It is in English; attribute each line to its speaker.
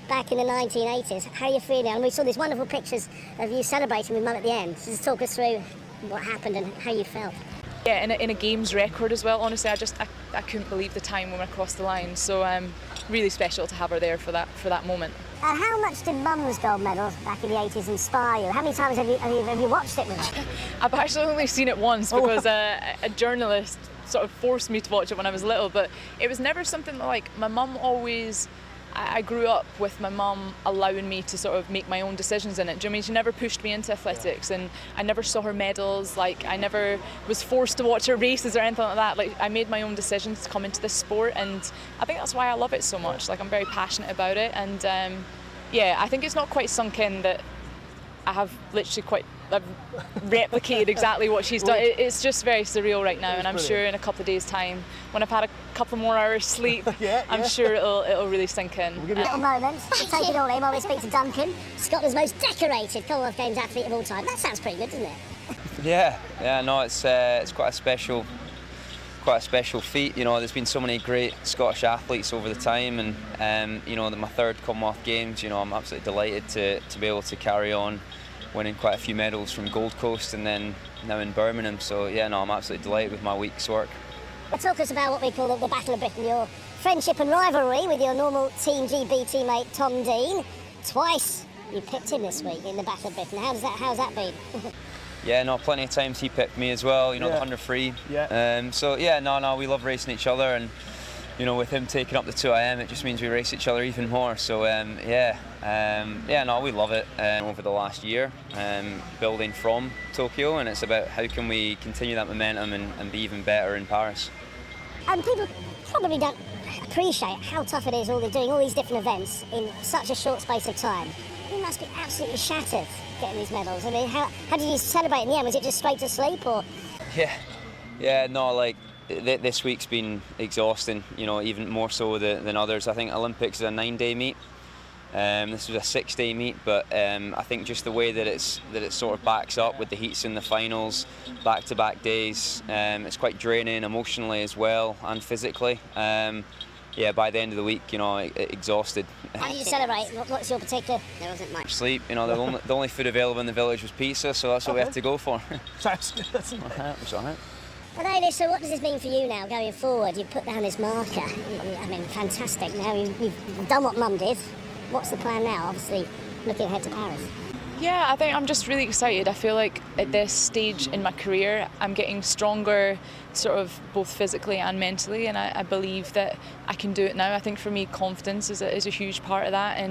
Speaker 1: back in the 1980s. How are you feeling? And we saw these wonderful pictures of you celebrating with Mum at the end. So just talk us through what happened and how you felt.
Speaker 2: Yeah, in a games record as well. Honestly, I couldn't believe the time when we crossed the line. So really special to have her there for that moment.
Speaker 1: How much did Mum's gold medal back in the 80s inspire you? How many times have you watched it with her?
Speaker 2: I've actually only seen it once because a journalist sort of forced me to watch it when I was little. But it was never something that, like, my mum always. I grew up with my mum allowing me to sort of make my own decisions in it. Do you know what I mean? She never pushed me into athletics, and I never saw her medals. Like, I never was forced to watch her races or anything like that. Like, I made my own decisions to come into this sport, and I think that's why I love it so much. Like, I'm very passionate about it, and yeah, I think it's not quite sunk in that I have literally I've replicated exactly what she's done. It's just very surreal right now, and I'm sure in a couple of days' time, when I've had a couple more hours sleep, I'm sure it'll really sink in.
Speaker 1: Little moments, take it all in while we speak to Duncan, Scotland's most decorated Commonwealth Games athlete of all time. That sounds pretty good, doesn't it?
Speaker 3: Yeah, no, it's quite a special feat. You know, there's been so many great Scottish athletes over the time, and you know, my third Commonwealth Games. You know, I'm absolutely delighted to be able to carry on winning quite a few medals from Gold Coast and then now in Birmingham. So yeah, no, I'm absolutely delighted with my week's work.
Speaker 1: Talk us about what we call the Battle of Britain, your friendship and rivalry with your normal Team GB teammate Tom Dean. Twice you picked him this week in the Battle of Britain. How's that been?
Speaker 3: Yeah, no, plenty of times he picked me as well, you know, the 100 free. Yeah. So yeah, no, we love racing each other, and you know, with him taking up the 2am, it just means we race each other even more. So no, we love it over the last year, building from Tokyo, and it's about how can we continue that momentum and be even better in Paris.
Speaker 1: And people probably don't appreciate how tough it is doing all these different events in such a short space of time. You must be absolutely shattered getting these medals. I mean, how did you celebrate in the end? Was it just straight to sleep, or?
Speaker 3: Yeah, no, like this week's been exhausting, you know, even more so than others. I think Olympics is a 9-day meet. This was a 6-day meet, but I think just the way that it sort of backs up with the heats and the finals, back-to-back days, it's quite draining emotionally as well and physically. Yeah, by the end of the week, you know, exhausted.
Speaker 1: How do you celebrate? What's your particular? There wasn't much.
Speaker 3: Sleep. You know, the only food available in the village was pizza, so that's what we had to go for.
Speaker 4: Sounds good.
Speaker 3: It's all right.
Speaker 1: And Eilish, so what does this mean for you now going forward? You've put down this marker. I mean, fantastic. Now you've done what Mum did. What's the plan now? Obviously, looking ahead to Paris.
Speaker 2: Yeah, I think I'm just really excited. I feel like at this stage in my career, I'm getting stronger, sort of both physically and mentally, and I believe that I can do it now. I think for me, confidence is a huge part of that. And